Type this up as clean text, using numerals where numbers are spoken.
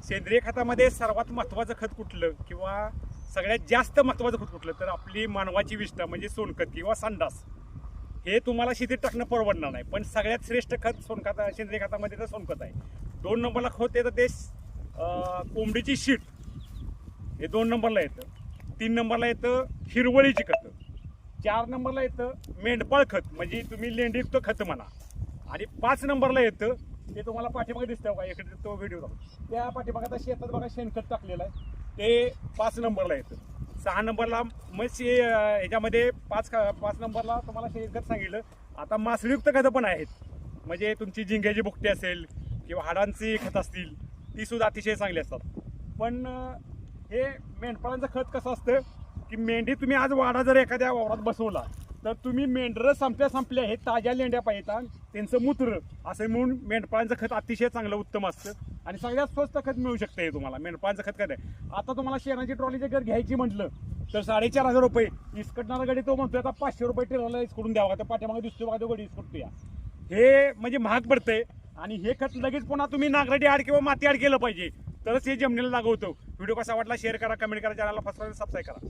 सेंद्रिय खतामध्ये सर्वात महत्त्वाचं खत कुठलं किंवा सगळ्यात जास्त महत्त्वाचं खत कुठलं तर आपली मानवाची विष्ठा म्हणजे सोनखत किंवा संडास. हे तुम्हाला शेतीत टाकणं परवडणार नाही, पण सगळ्यात श्रेष्ठ खत सोनखत सेंद्रिय खतामध्ये तर सोनखत आहे. 2 नंबरला खत येतं ते कोंबडीची शीट, हे 2 नंबरला येतं. 3 नंबरला येतं हिरवळीची खतं. 4 नंबरला येतं मेंढपाळ खत म्हणजे तुम्ही लेंडीयुक्त खत म्हणा. आणि 5 नंबरला येतं ते तुम्हाला पाठीमागे दिसतं का, इकडे तो व्हिडिओ त्या पाठीमागे शेतात बघा शेणखत टाकलेलं आहे, ते 5 नंबरला येतं. 6 नंबरला मग ह्याच्यामध्ये 5 नंबरला तुम्हाला शेणखत सांगितलं. आता मासळीयुक्त खतं पण आहेत, म्हणजे तुमची झिंग्याची बुकटी असेल किंवा हाडांची खत असतील ती सुद्धा अतिशय चांगली असतात. पण हे मेंढपाळांचं खत कसं असतं की मेंढी तुम्ही आज वाडा जर एखाद्या वावरात बसवला तर तुम्ही मेंढरं संपल्या हे ताज्या लेंड्या पाहिजेत, त्यांचं मूत्र असं म्हणून मेंढपाळांचं खत अतिशय चांगलं उत्तम असतं आणि सगळ्यात स्वस्त खत मिळू शकतं. हे तुम्हाला मेंढपाळांचं खत काय आहे. आता तुम्हाला शेणाची ट्रॉली जर घ्यायची म्हटलं तर 4,500 रुपये. इसकटणारा गडी तो म्हणतोय आता 500 रुपये टेलरला इसकडून द्यावा, त्या पाठीमागे दिसतो बघा तो गडी इसकटतो या. हे म्हणजे महाग पडतंय आणि हे खत लगेच पुन्हा तुम्ही नांगरटी आड किंवा माती आड केलं पाहिजे तरच हे जमिनीला लागवतो. व्हिडिओ कसा वाटला शेअर करा, कमेंट करा, चॅनलला सबस्क्राईब करा.